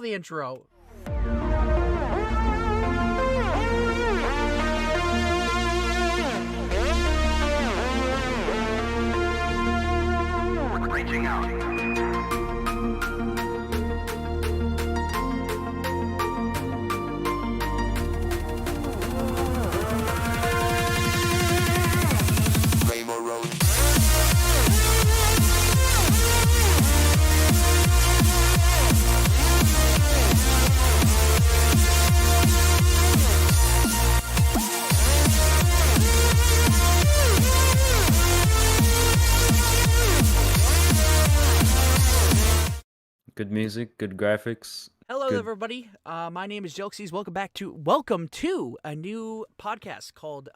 the intro. Reaching out. Good music, good graphics. Hello, Good. everybody. My name is Jelksies. Welcome to a new podcast called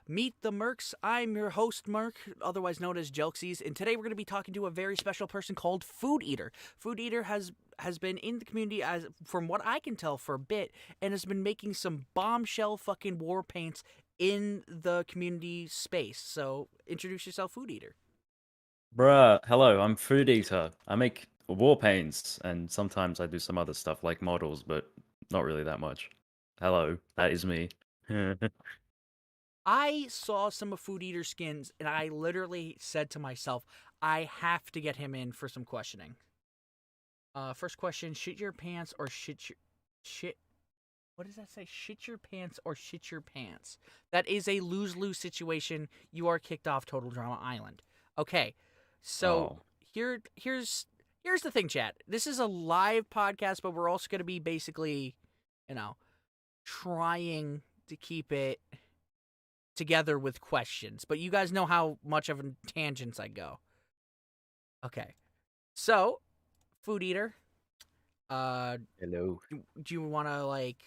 Meet the Mercs. I'm your host, Merc, otherwise known as Jelksies, and today we're going to be talking to a very special person called FoodEater. FoodEater has been in the community, as from what I can tell, for a bit, and has been making some bombshell fucking war paints in the community space. So introduce yourself, FoodEater. Bruh, hello, I'm FoodEater. I make war paints, and sometimes I do some other stuff like models, but not really that much. Hello, that is me. I saw some of FoodEater skins, and I literally said to myself, I have to get him in for some questioning. First question, shit your pants or shit, what does that say? Shit your pants or shit your pants. That is a lose-lose situation. You are kicked off Total Drama Island. Okay, so here's the thing, chat. This is a live podcast, but we're also going to be basically, trying to keep it together with questions. But you guys know how much of a tangents I go. Okay, so FoodEater, Hello. do you want to, like,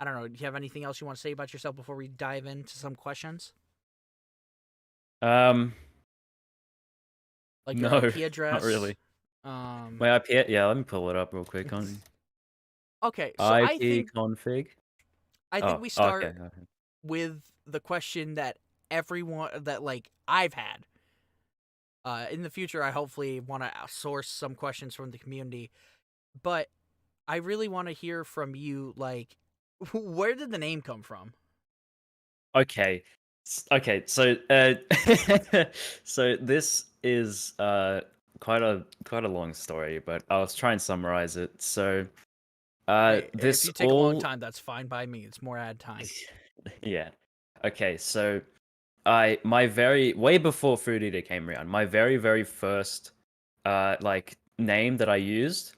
I don't know, do you have anything else you want to say about yourself before we dive into some questions? Like your No, IP address? not really. My My IP, yeah, let me pull it up real quick. Okay, so I IP think config. we start Okay. with the question that everyone that I've had. In the future, I hopefully want to source some questions from the community, but I really want to hear from you. Like, where did the name come from? Okay. So so this is quite a long story, but I'll try and summarize it. So Hey, this if you take a long time, that's fine by me. It's more ad time. Yeah. Okay, so way before FoodEater came around, my very first name that I used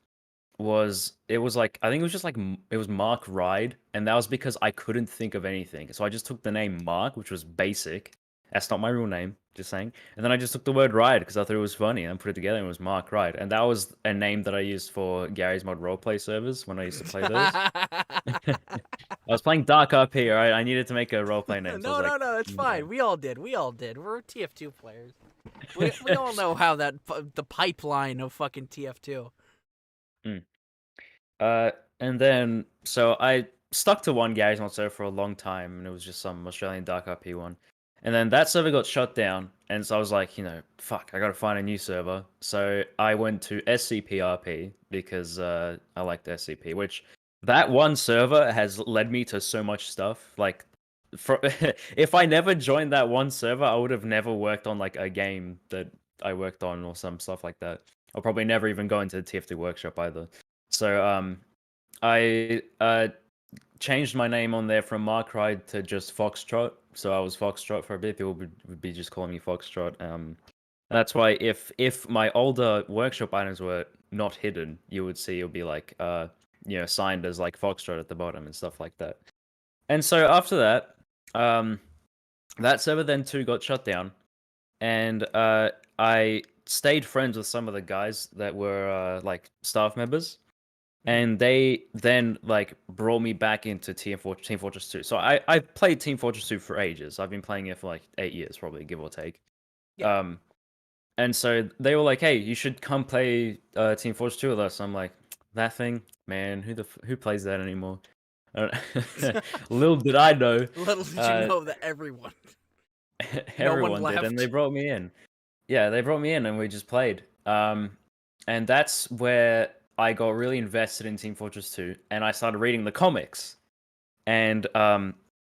was like, I think it was just like it was Mark Ride, and that was because I couldn't think of anything. So I just took the name Mark, which was basic. That's not my real name, just saying. And then I just took the word Ride because I thought it was funny and put it together and it was Mark Ride. And that was a name that I used for Gary's Mod roleplay servers when I used to play those. I was playing Dark RP, right? I needed to make a roleplay name. So No, it's fine. We all did. We're TF2 players. We all know how the pipeline of fucking TF2. And then so I stuck to one Gary's Mod server for a long time, and it was just some Australian Dark RP one. And then that server got shut down, and so I was like, fuck, I gotta find a new server. So I went to SCPRP because I liked SCP, which that one server has led me to so much stuff. Like, if I never joined that one server, I would have never worked on like a game that I worked on or some stuff like that. I'll probably never even go into the TF2 workshop either. So I changed my name on there from Mark Ride to just Foxtrot. So I was Foxtrot for a bit. People would be just calling me Foxtrot. That's why if my older workshop items were not hidden, you would see it would be like signed as like Foxtrot at the bottom and stuff like that. And so after that, that server then too got shut down, and I stayed friends with some of the guys that were like staff members. And they then like brought me back into Team Fortress 2. So I played Team Fortress 2 for ages. I've been playing it for like 8 years, probably, give or take. Yeah. And so they were like, "Hey, you should come play Team Fortress 2 with us." I'm like, "That thing, man, who plays that anymore?" Little did I know. Little did you know that everyone Everyone did, left. and they brought me in. Yeah, they brought me in, and we just played. And that's where I got really invested in Team Fortress 2, and I started reading the comics. And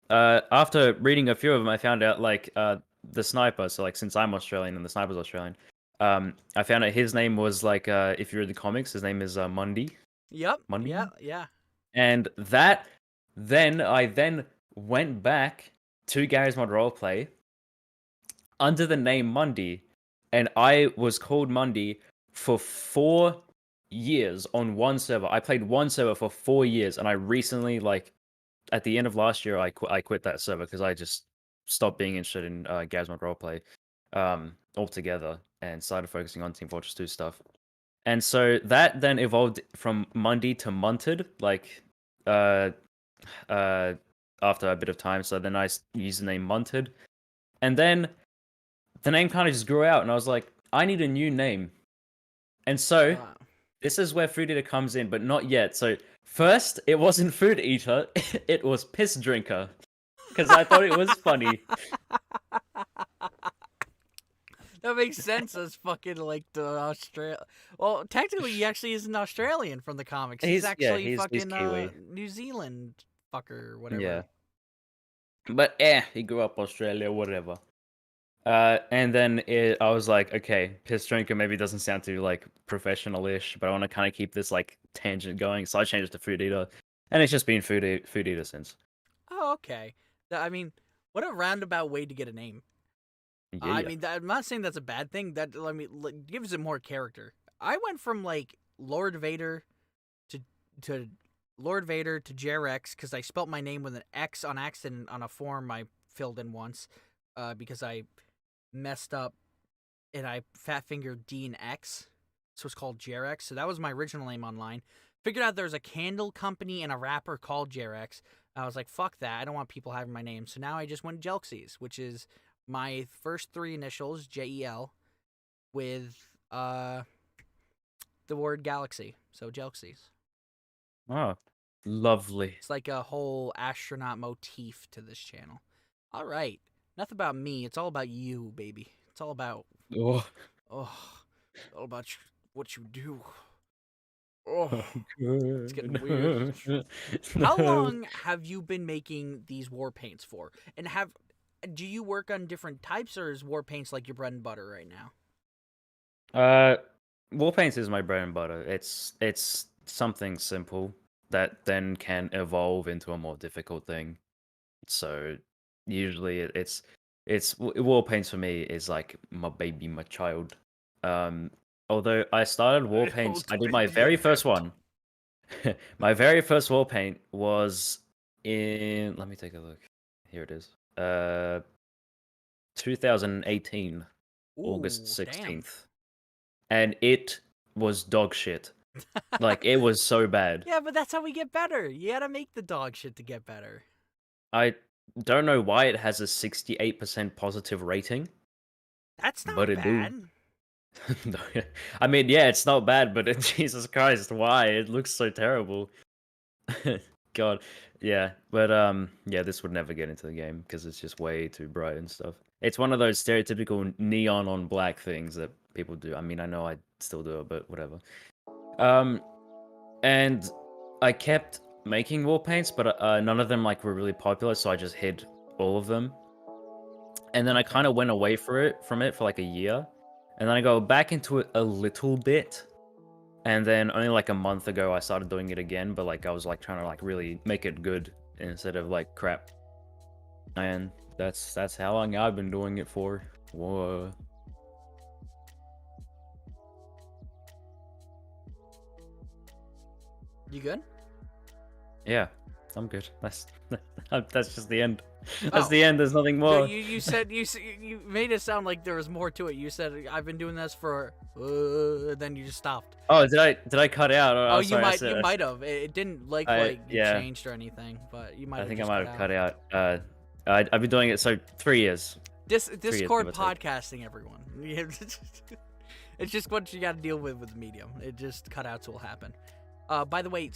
after reading a few of them, I found out like the sniper. So like since I'm Australian and the sniper's Australian, I found out his name was like if you read the comics, his name is Mundy. Yep. Mundy. Yeah. And then I went back to Gary's Mod Roleplay under the name Mundy, and I was called Mundy for 4 years on one server. I played one server for 4 years, and I recently, like, at the end of last year, I quit that server because I just stopped being interested in Gary's Mod Roleplay altogether and started focusing on Team Fortress 2 stuff. And so that then evolved from Mundy to Munted, like, after a bit of time. So then I used the name Munted. And then the name kind of just grew out, and I was like, I need a new name. And so this is where FoodEater comes in, but not yet. So first, it wasn't FoodEater, it was Piss Drinker, because I thought it was funny. That makes sense as fucking like the Australia. Well, technically, he actually isn't Australian from the comics. He's actually he's fucking Kiwi. New Zealand fucker, or whatever. Yeah. But he grew up Australia, whatever. And then I was like, okay, Piss Drinker maybe doesn't sound too like professional-ish, but I want to kind of keep this like tangent going, so I changed it to FoodEater, and it's just been FoodEater since. Oh, okay. I mean, what a roundabout way to get a name. Yeah. I mean, I'm not saying that's a bad thing. That gives it more character. I went from like Lord Vader to Lord Vader to Jerex because I spelt my name with an X on accident on a form I filled in once because I messed up and I fat fingered D and X, so it's called Jerex. So that was my original name online. Figured out there's a candle company and a rapper called Jerex. I was like, fuck that. I don't want people having my name. So now I just went Jelxies, which is my first 3 initials, JEL, with the word galaxy. So Jelxies. Oh, lovely. It's like a whole astronaut motif to this channel. All right. Enough about me. It's all about you, baby. It's all about... Oh, it's all about what you do. Oh, it's getting weird. How long have you been making these war paints for? And do you work on different types, or is war paints like your bread and butter right now? War paints is my bread and butter. It's something simple that then can evolve into a more difficult thing. So usually it's war paints for me is like my baby, my child. Although I started war paints, I did my very first one. My very first war paint was in, let me take a look. Here it is. 2018, August 16th. Damn. And it was dog shit. Like, it was so bad. Yeah, but that's how we get better. You gotta make the dog shit to get better. I don't know why it has a 68% positive rating. That's not but it bad. I mean, yeah, it's not bad, but Jesus Christ, why? It looks so terrible. God, yeah, but yeah, this would never get into the game because it's just way too bright and stuff. It's one of those stereotypical neon on black things that people do. I mean, I know I still do it, but whatever. And I kept making war paints, but none of them like were really popular, so I just hid all of them. And then I kind of went away from it for like a year, and then I go back into it a little bit. And then only like a month ago, I started doing it again, but like I was like trying to like really make it good instead of like crap. And that's how long I've been doing it for. Whoa. You good? Yeah, I'm good. That's just the end. That's the end. There's nothing more. No, you said you made it sound like there was more to it. You said I've been doing this for then you just stopped. Oh, did I cut out? Oh, sorry, you might have. It didn't like yeah. changed or anything, but you might. I have think just I might have cut out. I've been doing it 3 years. Discord podcasting, everyone. It's just what you got to deal with the medium. It just cutouts will happen. By the way,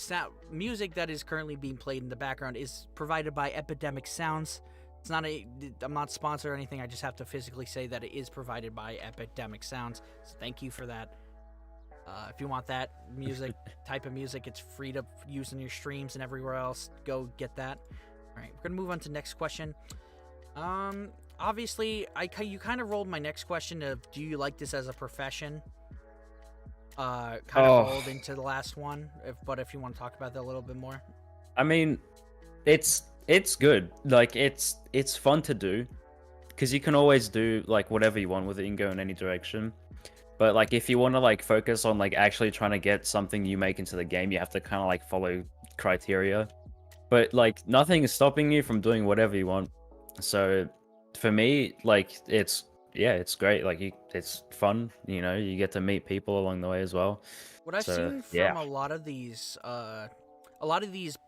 music that is currently being played in the background is provided by Epidemic Sounds. It's not I'm not sponsored or anything. I just have to physically say that it is provided by Epidemic Sounds. So thank you for that. If you want that music type of music, it's free to use in your streams and everywhere else. Go get that. All right, we're gonna move on to the next question. Obviously, you kind of rolled my next question of do you like this as a profession? Kind of rolled into the last one. But if you want to talk about that a little bit more. I mean, it's good. Like it's fun to do because you can always do like whatever you want with it. You can go in any direction. But like if you want to like focus on like actually trying to get something you make into the game, you have to kind of like follow criteria. But like nothing is stopping you from doing whatever you want. So for me, like it's great. Like it's fun. You know, you get to meet people along the way as well. What I've seen from a lot of these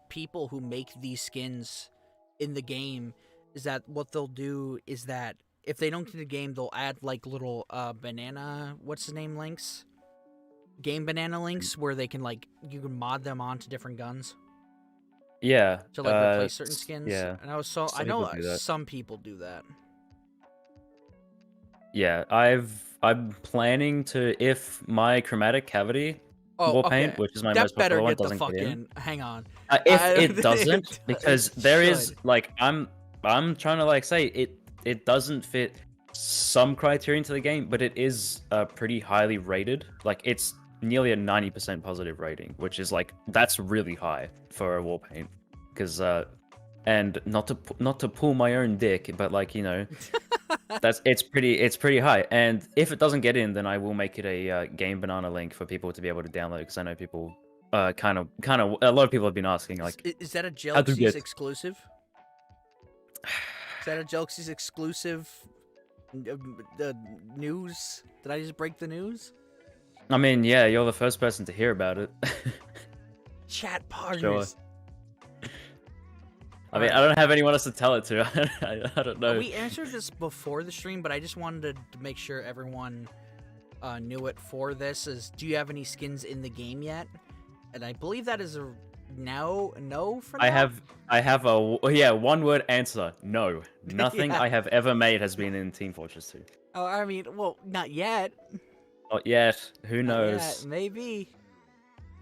people who make these skins in the game is that what they'll do is that if they don't get the game, they'll add like little banana, what's his name, links? Game banana links where they can like, you can mod them onto different guns. Yeah. To like replace certain skins. Yeah. And I know some people do that. Yeah, I'm planning to, if my chromatic cavity war paint, which is my most popular one, doesn't get in. Hang on. If it doesn't, because there is like I'm trying to like say it doesn't fit some criterion to the game, but it is pretty highly rated. Like it's nearly a 90% positive rating, which is like that's really high for a war paint. Because and not to pull my own dick, but like you know, it's pretty high. And if it doesn't get in, then I will make it a game banana link for people to be able to download. Because I know people kind of a lot of people have been asking like, is that a Jelxies exclusive? Is that a Jelxies exclusive news? Did I just break the news? I mean, yeah, you're the first person to hear about it. Chat partners. Sure. I mean, I don't have anyone else to tell it to. I don't know. We answered this before the stream, but I just wanted to make sure everyone knew it for this. Do you have any skins in the game yet? And I believe that is a no for now. I have a one word answer. No. Nothing I have ever made has been in Team Fortress 2. Oh, I mean, well, not yet. Not yet. Who knows? Not yet. Maybe.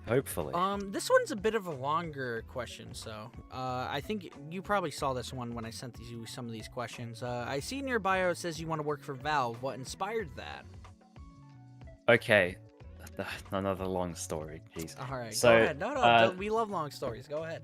Hopefully. This one's a bit of a longer question, so I think you probably saw this one when I sent you some of these questions. I see in your bio it says you want to work for Valve. What inspired that? Okay. Another long story. Jeez. All right, so, go ahead. No, we love long stories. Go ahead.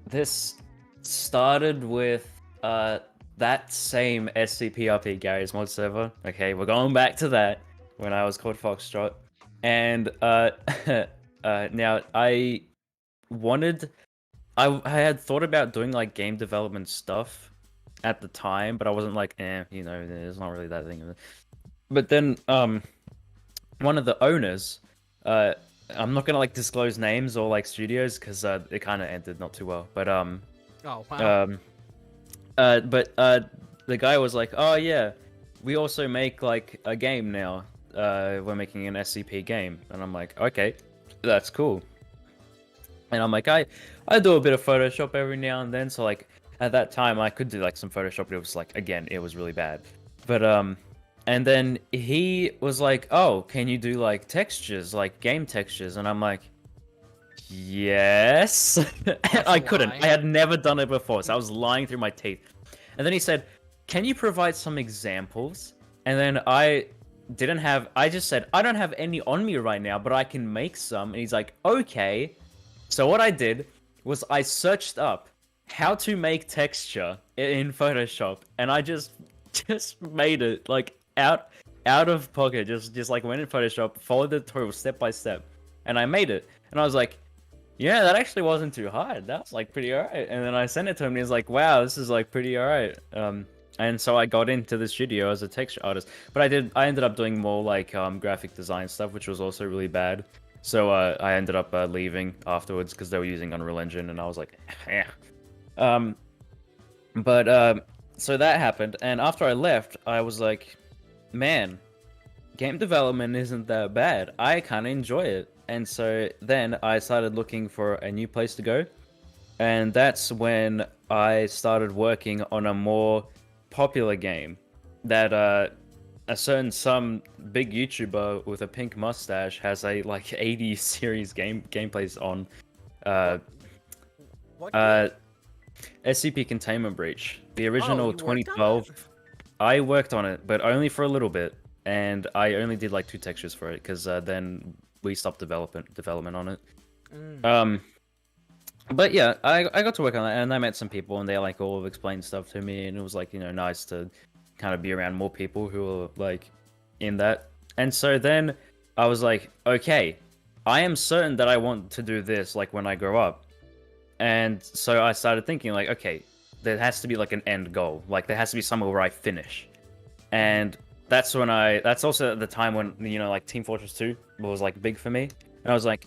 This started with that same SCPRP Gary's mod server. Okay, we're going back to that when I was called Foxtrot, and now I had thought about doing like game development stuff at the time, but I wasn't like, you know, there's not really that thing. But then one of the owners, I'm not gonna like disclose names or like studios because it kind of ended not too well. But oh wow. The guy was like, oh yeah, we also make like a game now. We're making an SCP game, and I'm like, okay, that's cool. And I'm like, I do a bit of Photoshop every now and then, so like at that time I could do like some Photoshop, but it was like, again, it was really bad. But and then he was like, oh, can you do like textures, like game textures? And I'm like, yes. I couldn't. I had never done it before, so I was lying through my teeth. And then he said, can you provide some examples? And then I just said, I don't have any on me right now, but I can make some. And he's like, okay. So what I did was I searched up how to make texture in Photoshop, and I just made it like out of pocket, just like went in Photoshop, followed the tutorial step by step, and I made it. And I was like, yeah, that actually wasn't too hard. That was like pretty alright. And then I sent it to him, and he's like, wow, this is like pretty alright. And so I got into the studio as a texture artist, but I ended up doing more like graphic design stuff, which was also really bad. So I ended up leaving afterwards because they were using Unreal Engine, and I was like, eh. So that happened, and after I left, I was like, man, game development isn't that bad. I kind of enjoy it. And so then I started looking for a new place to go, and that's when I started working on a more popular game that some big YouTuber with a pink mustache has a like 80 series gameplays on What? SCP Containment Breach, the Oh, original you worked on 2012. it? I worked on it, but only for a little bit, and I only did like 2 textures for it because then we stopped development on it. Mm. But yeah, I got to work on that, and I met some people, and they like all explained stuff to me, and it was like, you know, nice to kind of be around more people who are like in that. And so then I was like, okay, I am certain that I want to do this like when I grow up. And so I started thinking like, okay, there has to be like an end goal. Like there has to be somewhere where I finish. And that's also at the time when, you know, like Team Fortress 2 was like big for me. And I was like,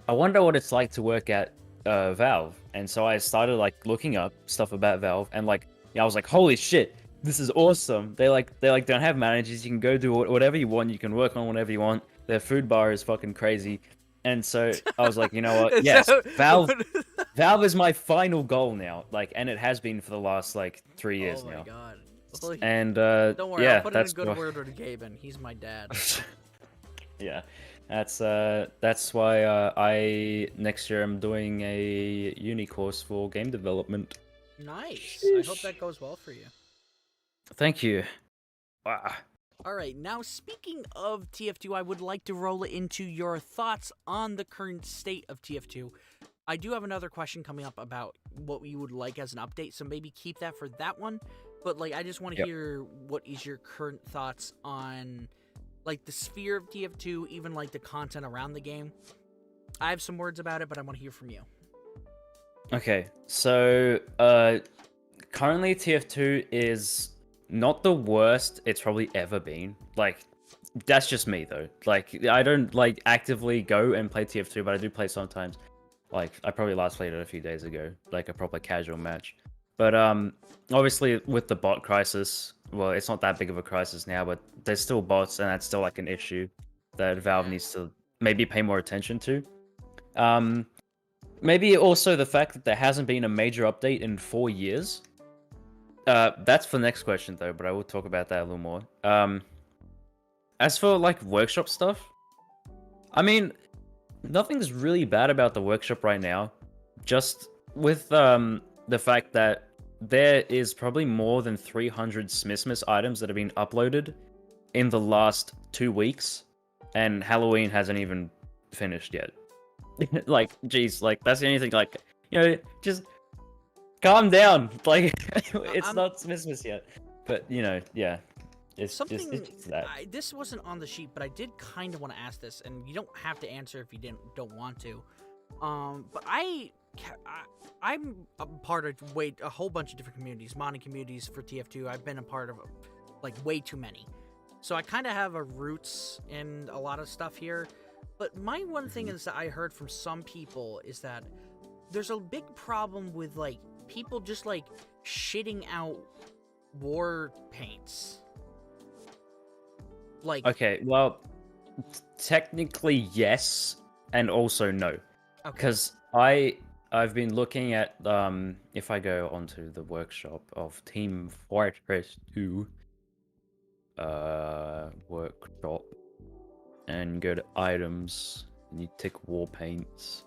I wonder what it's like to work at Valve. And so I started like looking up stuff about Valve, and like, yeah, I was like, holy shit, this is awesome. They don't have managers. You can go do whatever you want. You can work on whatever you want. Their food bar is fucking crazy. And so I was like, you know what? Yes, So- Valve is my final goal now. Like, and it has been for the last like 3 years oh my now. god. Holy- And Don't worry, yeah, I'll put in a that's good why- word with Gaben. He's my dad. Yeah, that's why I next year I'm doing a uni course for game development. Nice. I hope that goes well for you. Thank you. Ah. Alright, now speaking of TF2, I would like to roll it into your thoughts on the current state of TF2. I do have another question coming up about what you would like as an update, so maybe keep that for that one. But like, I just want to hear what is your current thoughts on like the sphere of TF2, even like the content around the game. I have some words about it, but I want to hear from you. Okay, so currently TF2 is not the worst it's probably ever been. Like, that's just me though. Like, I don't like actively go and play TF2, but I do play sometimes. Like, I probably last played it a few days ago, like a proper casual match. But obviously with the bot crisis, well, it's not that big of a crisis now, but there's still bots, and that's still like an issue that Valve needs to maybe pay more attention to. Maybe also the fact that there hasn't been a major update in 4 years. That's for the next question though, but I will talk about that a little more. As for like workshop stuff, I mean, nothing's really bad about the workshop right now. Just with the fact that there is probably more than 300 Smithmas items that have been uploaded in the last 2 weeks, and Halloween hasn't even finished yet. Like, geez, like that's the only thing. Like, you know, just calm down. Like, it's not Smithmas yet, but you know, yeah, it's Something just that. This wasn't on the sheet, but I did kind of want to ask this, and you don't have to answer if you don't want to. But I'm a part of a whole bunch of different communities, modding communities for TF2. I've been a part of like way too many, so I kind of have a roots in a lot of stuff here. But my one thing is that I heard from some people is that there's a big problem with like people just like shitting out war paints. Like, Okay, well, technically yes, and also no, okay. because I've been looking at if I go onto the workshop of Team Fortress 2 workshop and go to items and you tick war paints.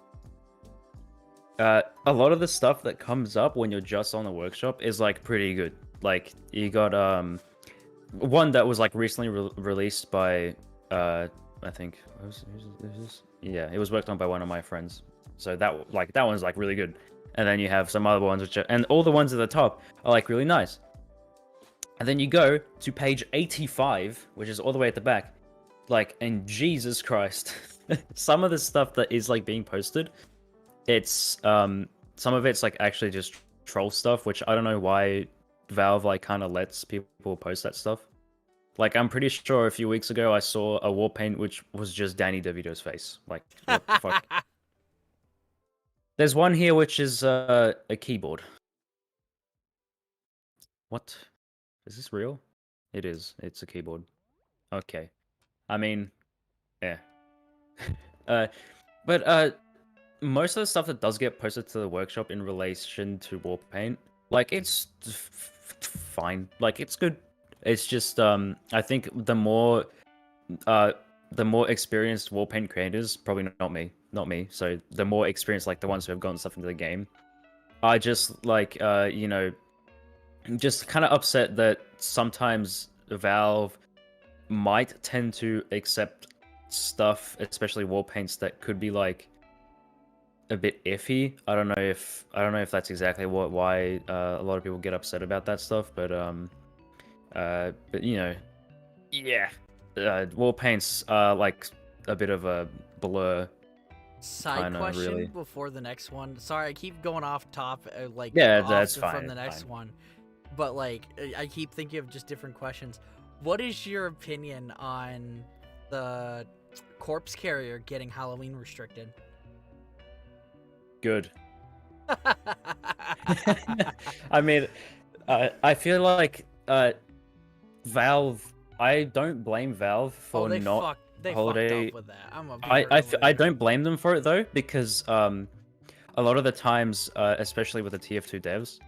A lot of the stuff that comes up when you're just on the workshop is like pretty good. Like, you got one that was like recently released by I think who's this? Yeah, it was worked on by one of my friends. So that one's like really good. And then you have some other ones which are, and all the ones at the top are like really nice. And then you go to page 85, which is all the way at the back. Like, and Jesus Christ, some of the stuff that is like being posted, it's some of it's like actually just troll stuff, which I don't know why Valve like kind of lets people post that stuff. Like, I'm pretty sure a few weeks ago I saw a war paint which was just Danny DeVito's face. Like, what the fuck? There's one here which is a keyboard. What? Is this real? It is. It's a keyboard. Okay. I mean, yeah. But most of the stuff that does get posted to the workshop in relation to Warpaint, like, it's fine. Like, it's good. It's just I think the more experienced wall paint creators, probably not me. So the more experienced, like the ones who have gotten stuff into the game, are just like just kind of upset that sometimes Valve might tend to accept stuff, especially wall paints that could be like a bit iffy. I don't know if that's exactly why a lot of people get upset about that stuff, but yeah, wall paints are like a bit of a blur. Side Kinda, question really. before the next one. Sorry, I keep going off top, Yeah, off that's fine. from the next one, but like I keep thinking of just different questions. What is your opinion on the corpse carrier getting Halloween restricted? Good. I mean, I feel like Valve. I don't blame Valve for not they holiday. fucked up with that. I'm a be I don't blame them for it though, because a lot of the times, especially with the TF2 devs,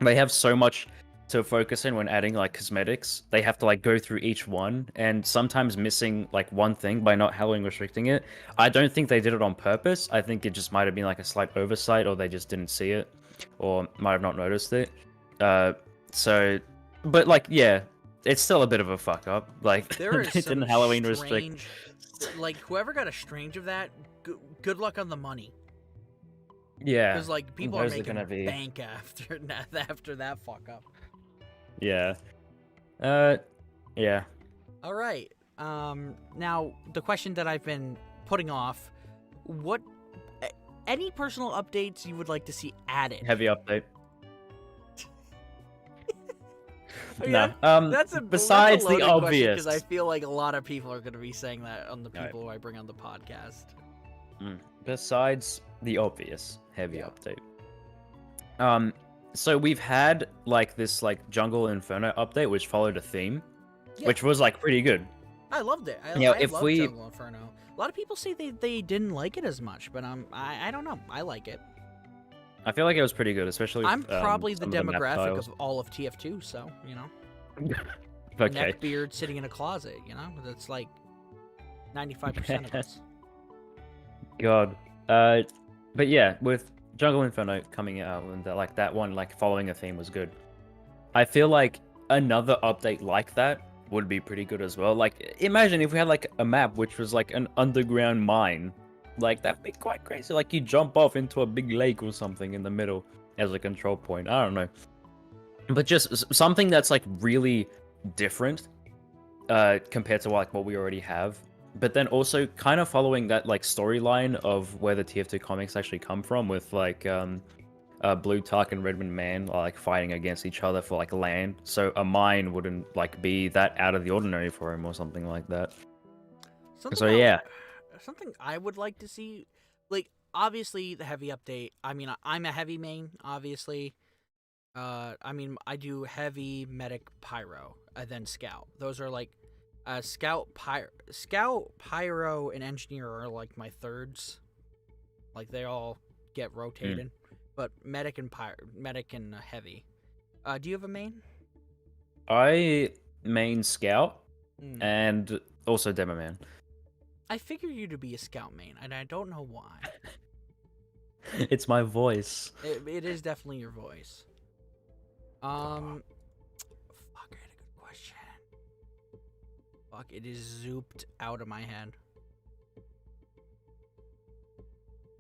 they have so much to focus in when adding like cosmetics. They have to like go through each one, and sometimes missing like one thing by not Halloween restricting it. I don't think they did it on purpose. I think it just might have been like a slight oversight, or they just didn't see it, or might have not noticed it. So, but like, yeah, it's still a bit of a fuck up. Like, There is they some didn't Halloween restrict. like whoever got a strange of that, good luck on the money. Yeah, Because like people are those are making gonna be. bank after that fuck up. Yeah. Yeah. All right. Now the question that I've been putting off: what, any personal updates you would like to see added? Heavy update. Yeah, No. that's a Besides the obvious. Because I feel like a lot of people are going to be saying that on the people who I bring on the podcast. Besides the obvious heavy update. So we've had like this like Jungle Inferno update, which followed a theme, which was like pretty good. I loved it. I love Jungle Inferno. A lot of people say they didn't like it as much, but I don't know. I like it. I feel like it was pretty good, especially. I'm probably the some of demographic of all of TF2, so you know. Okay. Neckbeard sitting in a closet, you know, that's like 95% of us. God. But yeah, with Jungle Inferno coming out and like that one, like following a theme was good. I feel like another update like that would be pretty good as well. Like, imagine if we had like a map which was like an underground mine. Like, that'd be quite crazy. Like, you jump off into a big lake or something in the middle as a control point. I don't know. But just something that's like really different compared to like what we already have. But then also kind of following that like storyline of where the TF2 comics actually come from, with like Blue Tark and Redmond Man like fighting against each other for like land. So a mine wouldn't like be that out of the ordinary for him or something like that. Something I would like to see, like, obviously the heavy update. I mean, I'm a heavy main, obviously. I mean, I do heavy, medic, pyro, and then scout. Those are like, scout, pyro, and engineer are like my thirds. Like, they all get rotated. But medic and heavy. Do you have a main? I main scout and also demo man. I figure you to be a scout main, and I don't know why. It's my voice. It is definitely your voice. Fuck, I had a good question. Fuck, it is zooped out of my head.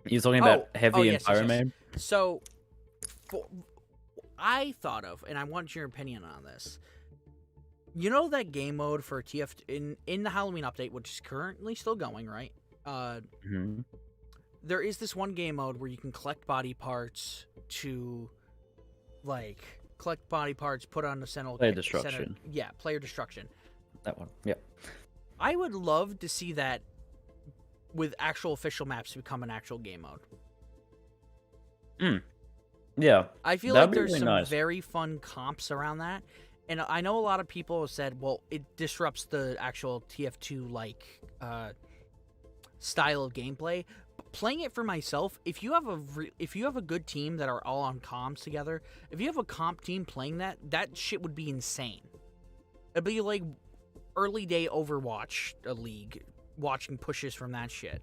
You're talking about heavy and pyro main? So, I thought of, and I want your opinion on this. You know that game mode for TF in the Halloween update, which is currently still going, right? There is this one game mode where you can collect body parts to, like, put on the center. Player destruction. Player destruction. That one. Yeah. I would love to see that with actual official maps become an actual game mode. Yeah. I feel like there's really some very fun comps around that. And I know a lot of people have said, well, it disrupts the actual TF2 like style of gameplay. But playing it for myself, if you have a good team that are all on comms together, if you have a comp team playing that shit would be insane. It'd be like early day Overwatch league, watching pushes from that shit.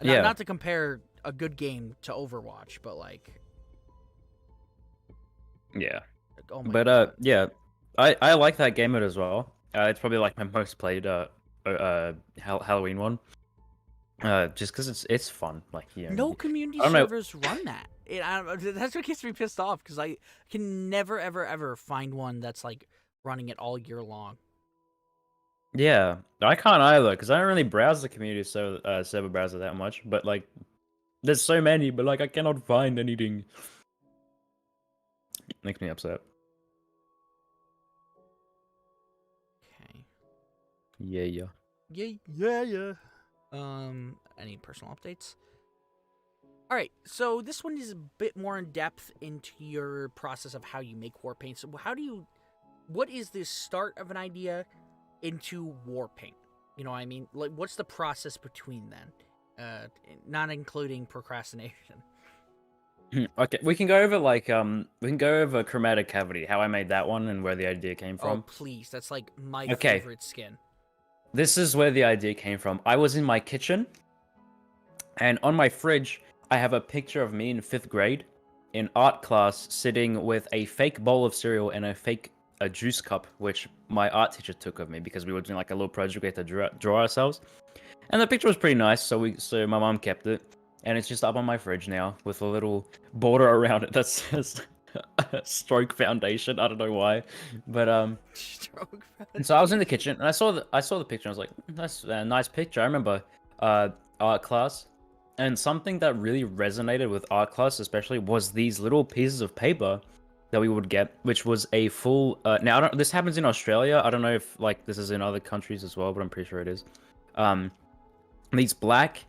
Yeah. Not to compare a good game to Overwatch, but like, Yeah. oh my But god. yeah, I like that game mode as well. It's probably like my most played Halloween one. Just because it's fun. Like, No community I don't know. servers run that. That's what gets me pissed off, because I can never, ever, ever find one that's like running it all year long. Yeah, I can't either because I don't really browse the community server browser that much. But like, there's so many, but like I cannot find anything. Makes me upset. Okay. Yeah. Yeah. Any personal updates? All right, so this one is a bit more in depth into your process of how you make war paint. So what is the start of an idea into war paint? You know what I mean? Like, what's the process between then? Not including procrastination. Okay, we can go over chromatic cavity, how I made that one and where the idea came Oh, from. please. That's like my Okay. favorite skin. This is where the idea came from. I was in my kitchen, and on my fridge, I have a picture of me in 5th grade in art class sitting with a fake bowl of cereal and a juice cup, which my art teacher took of me because we were doing like a little project we had to draw ourselves. And the picture was pretty nice, so my mom kept it. And it's just up on my fridge now with a little border around it that says Stroke Foundation. I don't know why. But Stroke. and so I was in the kitchen and I saw the picture. And I was like, that's a nice picture. I remember art class, and something that really resonated with art class especially was these little pieces of paper that we would get, which was a full now this happens in Australia. I don't know if like this is in other countries as well, but I'm pretty sure it is. These black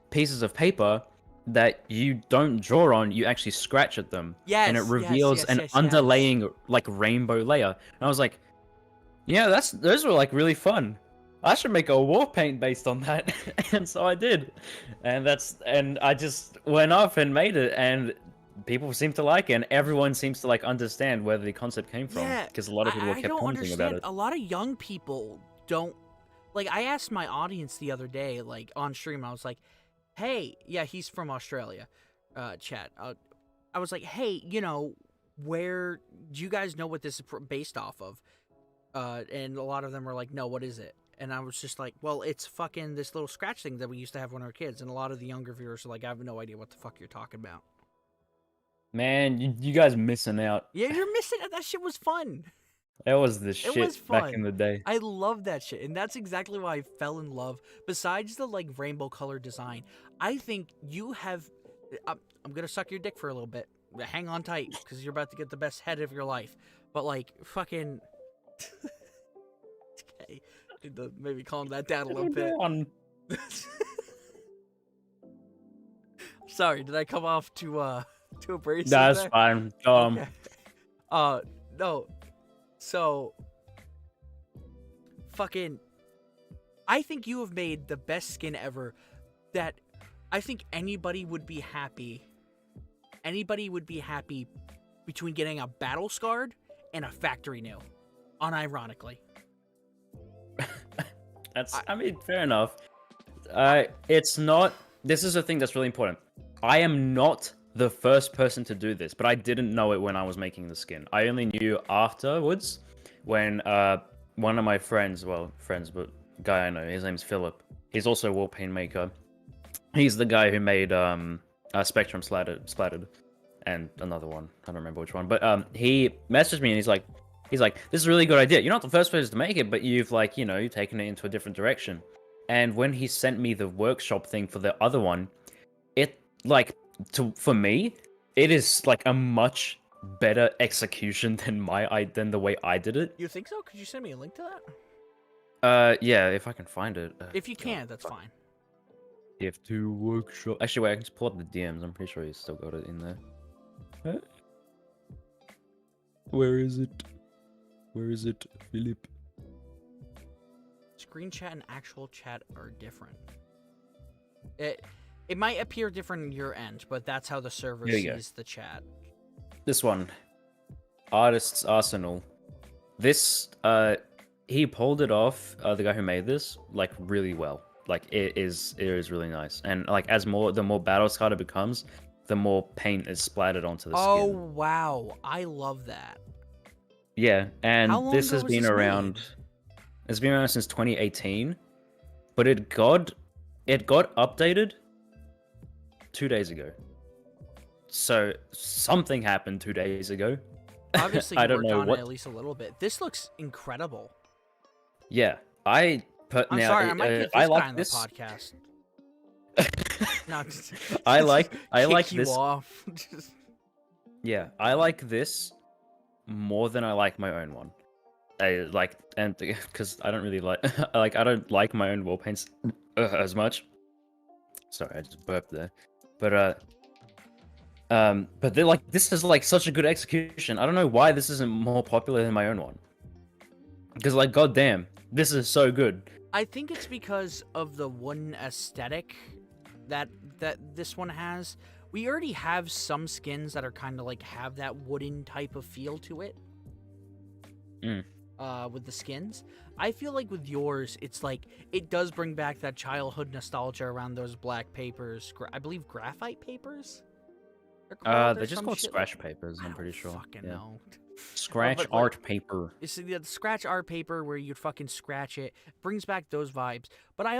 pieces of paper that you don't draw on, you actually scratch at them. Yes, and it reveals an yes. underlaying like rainbow layer. And I was like, yeah, those were like really fun. I should make a war paint based on that. And so I did. And I just went off and made it, and people seem to like it, and everyone seems to like understand where the concept came from. Yeah, because a lot of people kept commenting about it. A lot of young people don't. Like, I asked my audience the other day, like, on stream, I was like, hey, yeah, he's from Australia, chat. I was like, hey, where, do you guys know what this is based off of? And a lot of them were like, no, what is it? And I was just like, well, it's fucking this little scratch thing that we used to have when we were kids. And a lot of the younger viewers are like, I have no idea what the fuck you're talking about. Man, you guys missing out. Yeah, you're missing it. That shit was fun. That was the shit was fun. back in the day. I love that shit, and that's exactly why I fell in love. Besides the like rainbow color design, I think you have. I'm gonna suck your dick for a little bit. Hang on tight, because you're about to get the best head of your life. But like, fucking. Okay, need to maybe calm that down a little bit. Sorry, did I come off too abrasive? That's there? fine. Okay. No. So, fucking, I think you have made the best skin ever. That I think anybody would be happy. Anybody would be happy between getting a battle scarred and a factory new, unironically. I mean, fair enough. It's not. This is a thing that's really important. I am not the first person to do this, but I didn't know it when I was making the skin. I only knew afterwards when one of my friends, but guy I know, his name's Philip. He's also a war paint maker. He's the guy who made Spectrum Splattered and another one. I don't remember which one. But he messaged me and he's like, this is a really good idea. You're not the first person to make it, but you've you've taken it into a different direction. And when he sent me the workshop thing for the other one, it for me, it is like a much better execution than the way I did it. You think so? Could you send me a link to that? Yeah, if I can find it. If you can, that's fine. TF2 workshop. Actually, wait, I can just pull up the DMs. I'm pretty sure he's still got it in there. Huh? Where is it? Where is it, Philip? Screen chat and actual chat are different. It might appear different on your end, but that's how the server sees the chat. This one. Artist's Arsenal. this he pulled it off, the guy who made this, like really well. Like it is really nice. And like the more battle scarred it becomes, the more paint is splattered onto the Oh skin. wow, I love that. Yeah, and How long this ago has was been this around. made? It's been around since 2018, but it got updated 2 days ago. So something happened 2 days ago. Obviously, I you don't worked know on it what. at least a little bit. This looks incredible. Yeah, I put I'm now. sorry, I might get I this guy like on the this. podcast. No, just, I just like kick you this. off. Yeah, I like this more than I like my own one. I like, and because I don't really like I don't like my own wall paints as much. Sorry, I just burped there. But they're like, this is like such a good execution. I don't know why this isn't more popular than my own one. Because like, goddamn, this is so good. I think it's because of the wooden aesthetic that this one has. We already have some skins that are kind of like have that wooden type of feel to it. Mm. With the skins, I feel like with yours, it's like it does bring back that childhood nostalgia around those black papers. I believe graphite papers. They're just called scratch papers. I'm pretty sure. Fucking Yeah. know. Scratch But, art paper. It's the scratch art paper where you'd fucking scratch it. Brings back those vibes. But I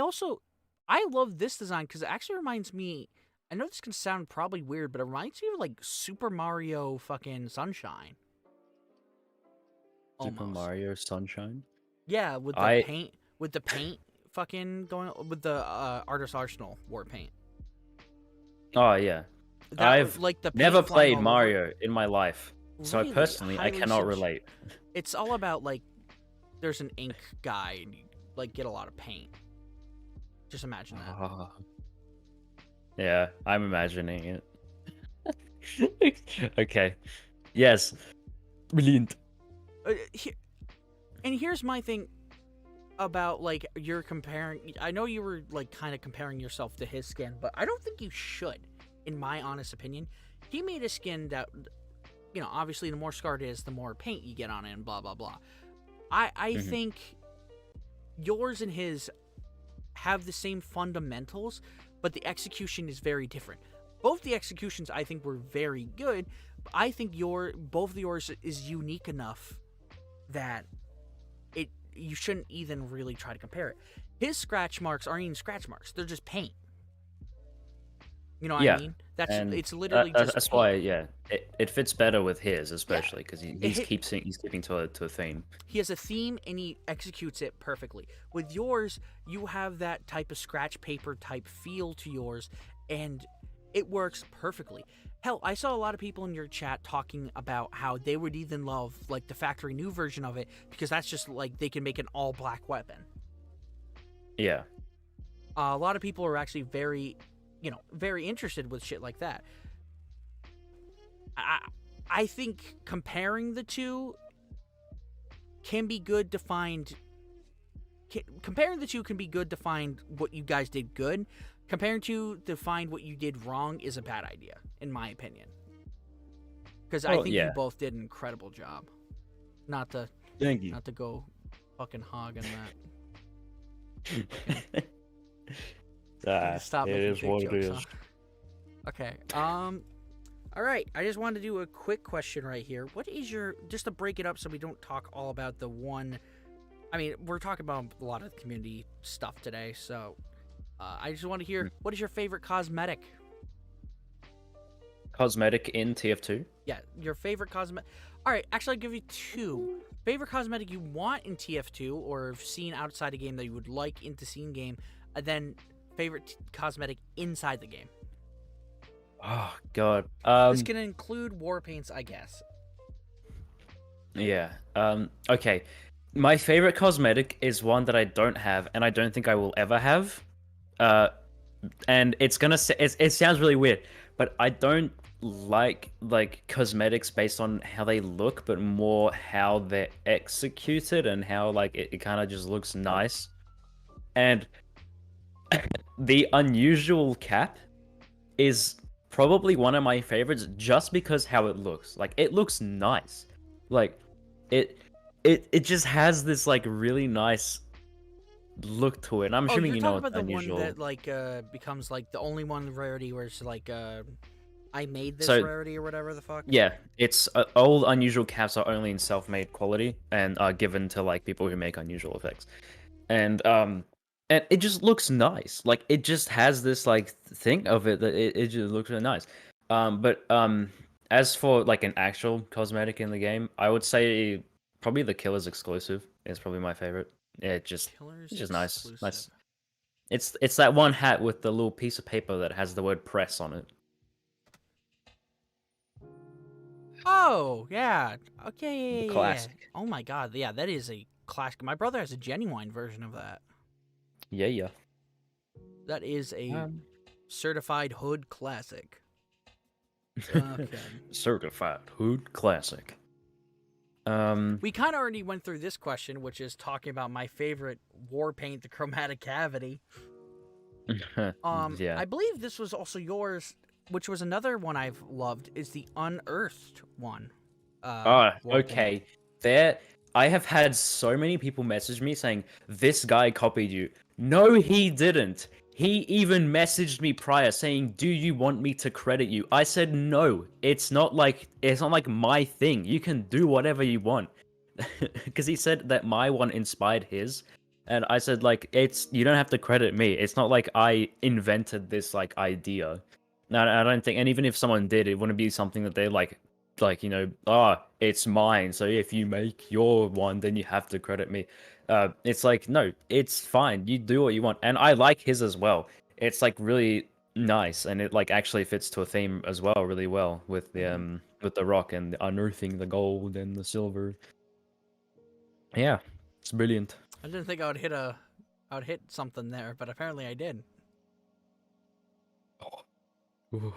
love this design because it actually reminds me. I know this can sound probably weird, but it reminds me of like Super Mario fucking Sunshine. Super Almost. Mario Sunshine. Yeah, with the paint fucking going with the Artist Arsenal war paint. Oh yeah. I've like the never paint flying played all Mario in my life, so Really? personally, I Highly cannot suggest- relate. It's all about like there's an ink guy and you like get a lot of paint. Just imagine that. Ah. Yeah, I'm imagining it. Okay. Yes. Brilliant. Here's my thing about like you're comparing. I know you were like kind of comparing yourself to his skin, but I don't think you should. In my honest opinion, he made a skin that, you know, obviously the more scarred it is, the more paint you get on it, and blah blah blah. I think yours and his have the same fundamentals, but the execution is very different. Both the executions I think were very good, but I think both of yours is unique enough that you shouldn't even really try to compare it. His scratch marks aren't even scratch marks; they're just paint. You know what I mean? It's literally just that's paint. why, yeah, it fits better with his, especially because he's keeping to a theme. He has a theme and he executes it perfectly. With yours, you have that type of scratch paper type feel to yours, and it works perfectly. Hell, I saw a lot of people in your chat talking about how they would even love like the factory new version of it because that's just like they can make an all black weapon. Yeah. A lot of people are actually very interested with shit like that. I think comparing the two can be good to find. Comparing the two can be good to find what you guys did good. Comparing to find what you did wrong is a bad idea, in my opinion. Because I think you both did an incredible job. Thank you. Not to go fucking hog on that. Stop it making is big what jokes, it is. huh? Okay. All right. I just wanted to do a quick question right here. What is your, just to break it up so we don't talk all about the one. I mean, we're talking about a lot of community stuff today, so I just want to hear, what is your favorite cosmetic? Cosmetic in TF2? Yeah, your favorite cosmetic. All right, actually, I'll give you two. Favorite cosmetic you want in TF2 or have seen outside a game that you would like into scene game, and then favorite cosmetic inside the game. Oh, God. This can include war paints, I guess. Yeah. Okay. My favorite cosmetic is one that I don't have, and I don't think I will ever have. And it's gonna say it sounds really weird, but I don't like cosmetics based on how they look, but more how they're executed and how like it kind of just looks nice. And the unusual cap is probably one of my favorites just because how it looks. Like it looks nice. Like it it just has this like really nice look to it. And I'm Oh, assuming you're you know talking it's about the one unusual. that like becomes like the only one rarity where it's like I made this So rarity or whatever the fuck. yeah, it's all unusual caps are only in self-made quality and are given to like people who make unusual effects. And it just looks nice. Like it just has this like thing of it that it just looks really nice. But as for like an actual cosmetic in the game, I would say probably the Killer's exclusive is probably my favorite. Yeah, Killer's it's just nice. exclusive. Nice. It's that one hat with the little piece of paper that has the word press on it. Oh yeah. Okay. The Yeah. classic. Oh my god. Yeah, that is a classic. My brother has a genuine version of that. Yeah, yeah. That is a Um, certified hood classic. Okay. Certified hood classic. We kind of already went through this question, which is talking about my favorite war paint, the chromatic cavity. Yeah. I believe this was also yours, which was another one I've loved, is the unearthed one. War paint. Okay. There, I have had so many people message me saying, this guy copied you. No, he didn't. He even messaged me prior saying, do you want me to credit you? I said, no, it's not like my thing. You can do whatever you want. Because he said that my one inspired his. And I said, like, you don't have to credit me. It's not like I invented this, like, idea. No, I don't think, and even if someone did, it wouldn't be something that they it's mine. So if you make your one, then you have to credit me. It's like, no, it's fine. You do what you want, and I like his as well. It's like really nice, and it like actually fits to a theme as well, really well with the rock and the unearthing the gold and the silver. Yeah, it's brilliant. I didn't think I would hit something there, but apparently I did. Ooh.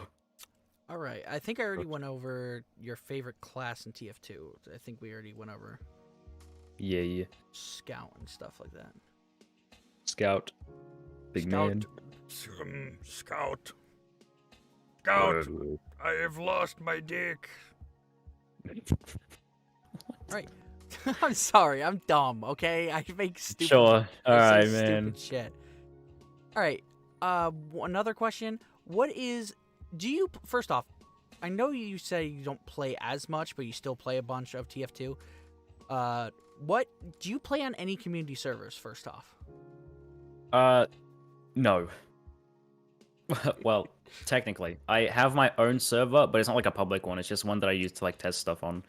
All right, I think I already went over your favorite class in TF2. I think we already went over Yeah. scout and stuff like that. Scout. Big man. Scout. Scout. I have lost my dick. Right. I'm sorry. I'm dumb. Okay, I make stupid. Sure. I All say right, stupid man. shit. All right. Another question. What is? Do you first off? I know you say you don't play as much, but you still play a bunch of TF2. What do you play on any community servers? First off. No. Well, technically, I have my own server, but it's not like a public one. It's just one that I use to like test stuff on,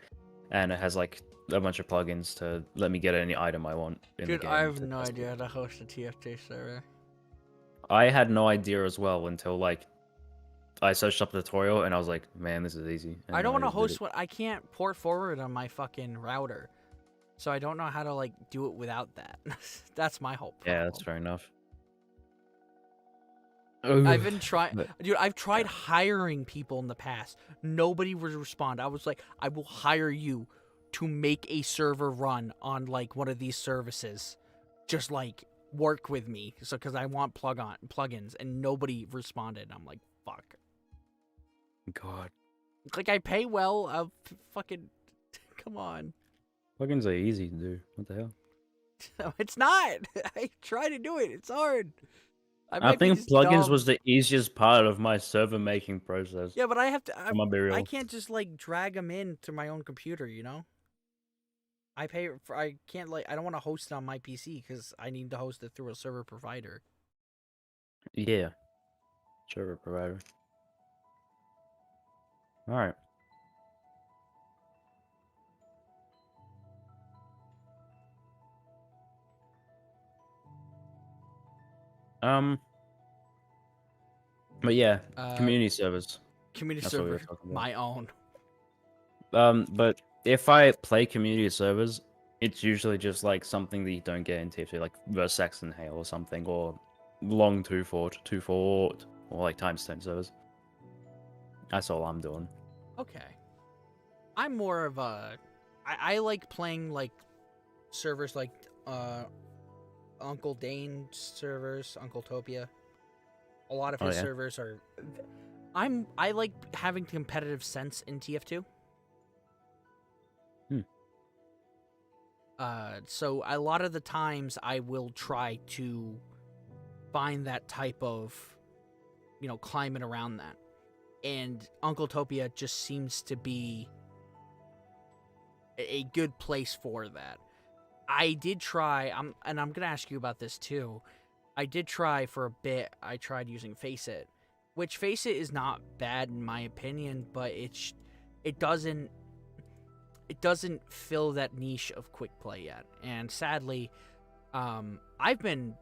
and it has like a bunch of plugins to let me get any item I want in the Dude, game. I have to no test idea how it. to host a TF2 server. I had no idea as well until like I searched up a tutorial and I was like, man, this is easy. And I don't want to just did host what I can't port forward on my fucking router, so I don't know how to like do it without that. That's my whole problem. Yeah, that's fair enough. I've been trying, But- dude. I've tried hiring people in the past. Nobody would respond. I was like, I will hire you to make a server run on like one of these services. Just like work with me, so because I want plugins, and nobody responded. I'm like, fuck. God, Like I pay well. I'll fucking come on. plugins are easy to do. What the hell? It's not. I try to do it. It's hard. I might be think just plugins dumb. was the easiest part of my server making process. Yeah, but I have to. I'm gonna be real. I can't just like drag them in to my own computer. You know. I pay for. I can't like. I don't want to host it on my PC because I need to host it through a server provider. Yeah. Server provider. All right. But yeah, community servers. Community That's what we were server, talking about. my own. But if I play community servers, it's usually just like something that you don't get in TF2, like versus Saxon Hail or something, or long 2-fort, or like Timestone servers. That's all I'm doing. Okay. I'm more of a. I like playing like servers like Uncle Dane servers, Uncle Topia. A lot of his servers are. I like having competitive sense in TF2. So a lot of the times I will try to find that type of, climate around that. And Uncle Topia just seems to be a good place for that. I did try, and I'm going to ask you about this too. I did try for a bit, I tried using Faceit, which Faceit is not bad in my opinion, but it doesn't fill that niche of quick play yet. And sadly, I've been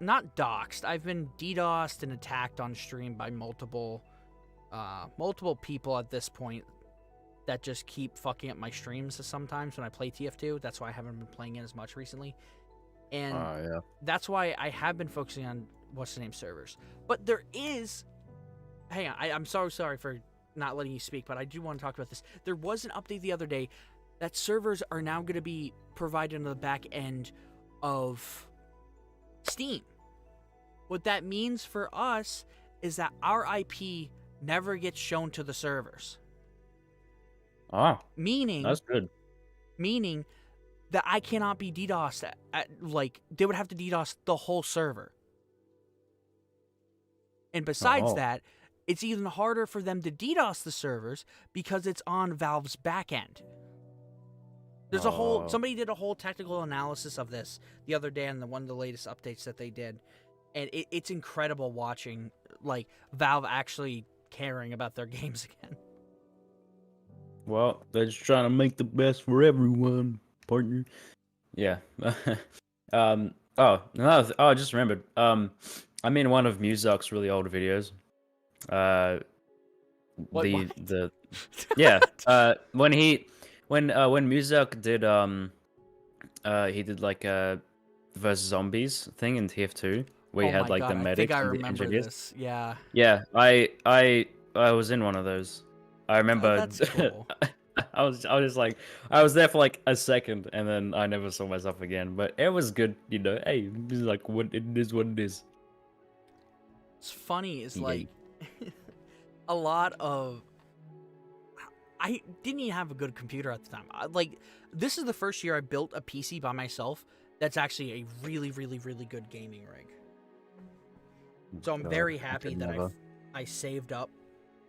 not doxxed. I've been DDoSed and attacked on stream by multiple people at this point that just keep fucking up my streams sometimes when I play TF2. That's why I haven't been playing it as much recently. And that's why I have been focusing on what's-the-name servers. But there is... Hang on, I'm so sorry for not letting you speak, but I do want to talk about this. There was an update the other day that servers are now going to be provided on the back end of Steam. What that means for us is that our IP never gets shown to the servers. Oh, meaning that's good. Meaning that I cannot be DDoSed like, they would have to DDoS the whole server. And besides that, it's even harder for them to DDoS the servers because it's on Valve's backend. There's somebody did a whole technical analysis of this the other day on one of the latest updates that they did. And it's incredible watching, like, Valve actually caring about their games again. Well, they're just trying to make the best for everyone, partner. Yeah. I just remembered. I'm in one of Muzak's really old videos. What? Yeah. When Muzak did he did like a versus zombies thing in TF2 where he had like the medics I think I and the remember engineers. this. Yeah. Yeah, I was in one of those. I remember. That's cool. I was just like, I was there for like a second, and then I never saw myself again. But it was good, Hey, this is like what it is. What it is. It's funny. It's like a lot of. I didn't even have a good computer at the time. This is the first year I built a PC by myself. That's actually a really, really, really good gaming rig. So I'm very happy that I saved up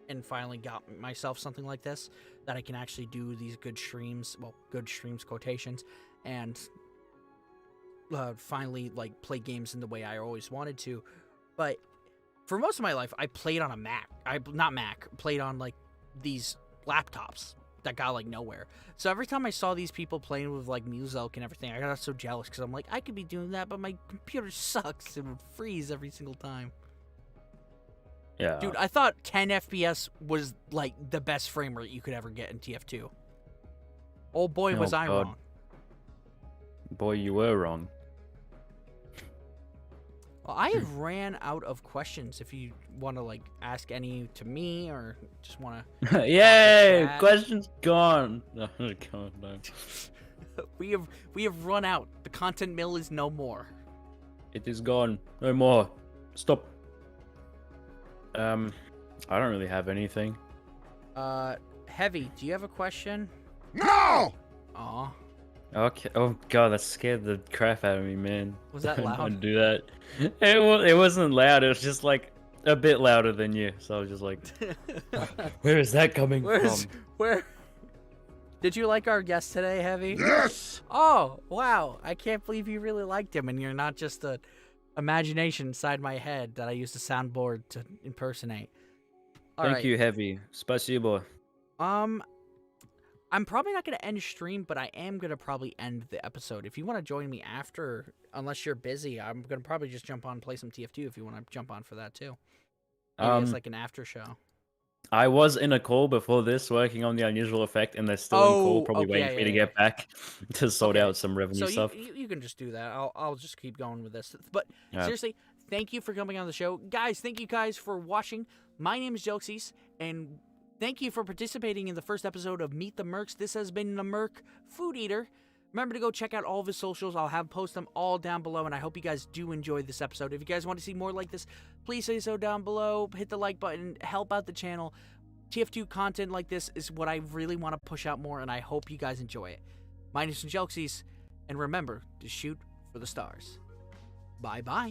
and finally got myself something like this, that I can actually do these good streams, quotations, and finally like play games in the way I always wanted to. But for most of my life, I played on a Mac. Played on like these laptops that got like nowhere. So every time I saw these people playing with like Muzak and everything, I got so jealous because I'm like, I could be doing that, but my computer sucks and would freeze every single time. Yeah. Dude, I thought 10 FPS was like the best frame rate you could ever get in TF2. Oh boy, was I wrong. Boy, you were wrong. Well, I have ran out of questions. If you want to like ask any to me or just want to Yay! Questions gone. No. We have run out. The content mill is no more. It is gone. No more. Stop. I don't really have anything. Heavy, do you have a question? No! Aw. Okay. Oh god, that scared the crap out of me, man. Was that loud? Don't do that. It wasn't loud. It was just like a bit louder than you. So I was just like, where is that coming from? Where? Did you like our guest today, Heavy? Yes! Oh, wow. I can't believe you really liked him and you're not just a imagination inside my head that I used a soundboard to impersonate. Thank you, Heavy. Spasibo. I'm probably not going to end stream, but I am going to probably end the episode. If you want to join me after, unless you're busy, I'm going to probably just jump on and play some TF2 if you want to jump on for that too. Maybe it's like an after show. I was in a call before this working on the unusual effect, and they're still in call, probably waiting for me to get back to sort out some revenue stuff. You can just do that. I'll just keep going with this. But seriously, thank you for coming on the show. Guys, thank you guys for watching. My name is Jokesies, and thank you for participating in the first episode of Meet the Mercs. This has been the Merc FoodEater. Remember to go check out all of his socials. I'll have post them all down below, and I hope you guys do enjoy this episode. If you guys want to see more like this, please say so down below. Hit the like button. Help out the channel. TF2 content like this is what I really want to push out more, and I hope you guys enjoy it. My name's Jelxies, and remember to shoot for the stars. Bye bye.